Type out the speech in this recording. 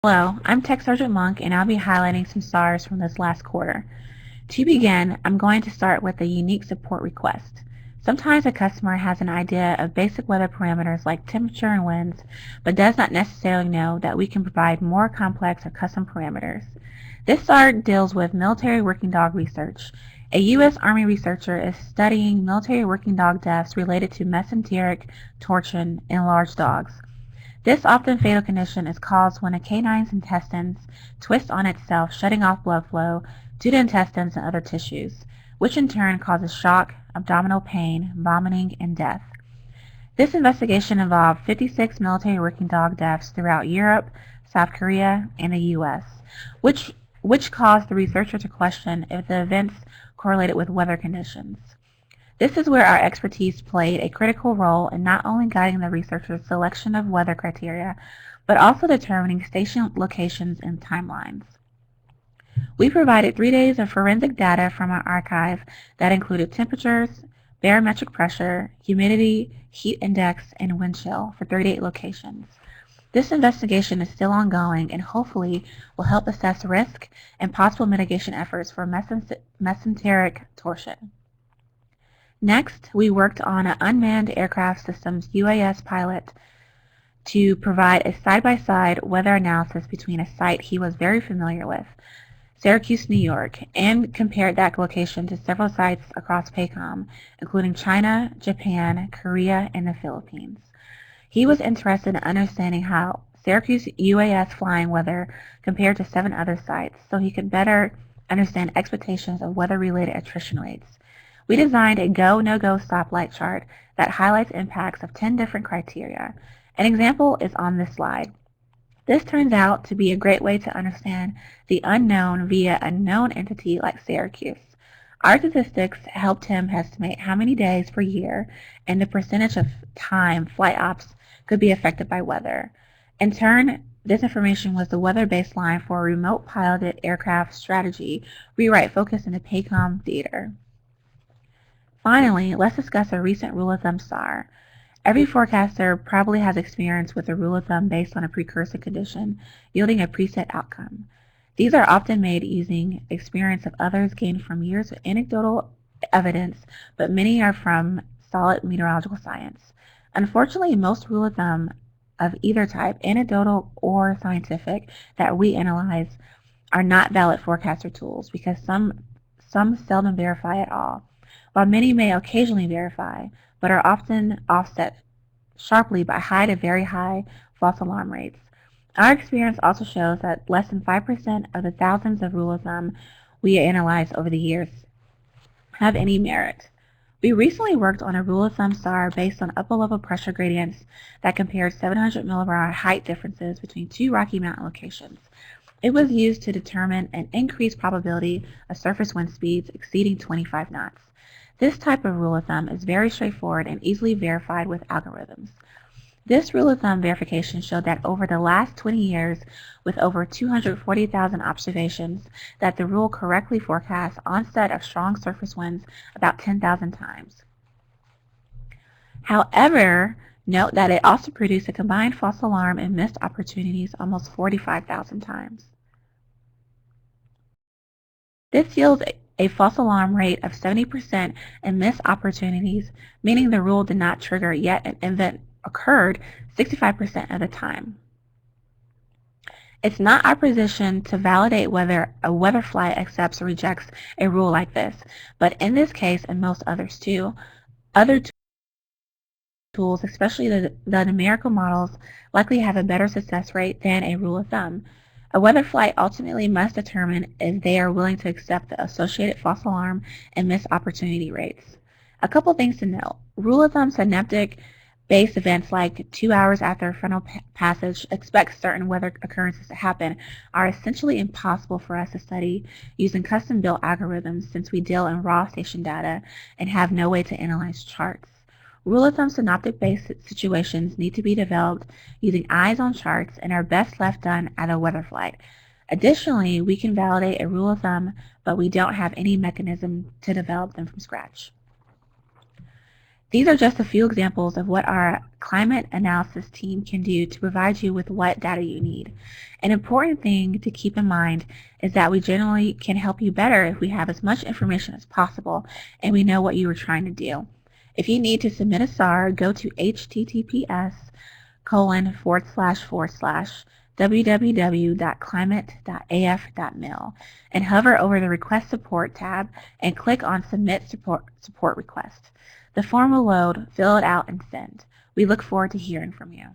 Hello, I'm Tech Sergeant Monk, and I'll be highlighting some stars from this last quarter. To begin, I'm going to start with a unique support request. Sometimes a customer has an idea of basic weather parameters like temperature and winds, but does not necessarily know that we can provide more complex or custom parameters. This star deals with military working dog research. A U.S. Army researcher is studying military working dog deaths related to mesenteric torsion in large dogs. This often fatal condition is caused when a canine's intestines twist on itself, shutting off blood flow to the intestines and other tissues, which in turn causes shock, abdominal pain, vomiting, and death. This investigation involved 56 military working dog deaths throughout Europe, South Korea, and the U.S., which caused the researcher to question if the events correlated with weather conditions. This is where our expertise played a critical role in not only guiding the researcher's selection of weather criteria, but also determining station locations and timelines. We provided 3 days of forensic data from our archive that included temperatures, barometric pressure, humidity, heat index, and wind chill for 38 locations. This investigation is still ongoing and hopefully will help assess risk and possible mitigation efforts for mesenteric torsion. Next, we worked on an unmanned aircraft systems UAS pilot to provide a side-by-side weather analysis between a site he was very familiar with, Syracuse, New York, and compared that location to several sites across PACOM, including China, Japan, Korea, and the Philippines. He was interested in understanding how Syracuse UAS flying weather compared to 7 other sites so he could better understand expectations of weather-related attrition rates. We designed a go, no-go stoplight chart that highlights impacts of 10 different criteria. An example is on this slide. This turns out to be a great way to understand the unknown via a known entity like Syracuse. Our statistics helped him estimate how many days per year and the percentage of time flight ops could be affected by weather. In turn, this information was the weather baseline for a remote piloted aircraft strategy rewrite focused in the PACOM theater. Finally, let's discuss a recent rule of thumb star. Every forecaster probably has experience with a rule of thumb based on a precursor condition, yielding a preset outcome. These are often made using experience of others gained from years of anecdotal evidence, but many are from solid meteorological science. Unfortunately, most rule of thumb of either type, anecdotal or scientific, that we analyze are not valid forecaster tools because some seldom verify at all, while many may occasionally verify, but are often offset sharply by high to very high false alarm rates. Our experience also shows that less than 5% of the thousands of rule of thumb we analyzed over the years have any merit. We recently worked on a rule of thumb star based on upper level pressure gradients that compared 700 millibar height differences between 2 Rocky Mountain locations. It was used to determine an increased probability of surface wind speeds exceeding 25 knots. This type of rule of thumb is very straightforward and easily verified with algorithms. This rule of thumb verification showed that over the last 20 years, with over 240,000 observations, that the rule correctly forecasts onset of strong surface winds about 10,000 times. However, note that it also produced a combined false alarm and missed opportunities almost 45,000 times. This yields a false alarm rate of 70% and missed opportunities, meaning the rule did not trigger yet an event occurred 65% of the time. It's not our position to validate whether a weather flight accepts or rejects a rule like this, but in this case and most others too, other tools, especially the numerical models, likely have a better success rate than a rule of thumb. A weather flight ultimately must determine if they are willing to accept the associated false alarm and missed opportunity rates. A couple things to note. Rule of thumb synaptic-based events like 2 hours after a frontal passage expect certain weather occurrences to happen are essentially impossible for us to study using custom-built algorithms since we deal in raw station data and have no way to analyze charts. Rule of thumb synoptic-based situations need to be developed using eyes on charts and are best left done at a weather flight. Additionally, we can validate a rule of thumb, but we don't have any mechanism to develop them from scratch. These are just a few examples of what our climate analysis team can do to provide you with what data you need. An important thing to keep in mind is that we generally can help you better if we have as much information as possible and we know what you are trying to do. If you need to submit a SAR, go to https://www.climate.af.mil and hover over the Request Support tab and click on Submit Support Request. The form will load, fill it out, and send. We look forward to hearing from you.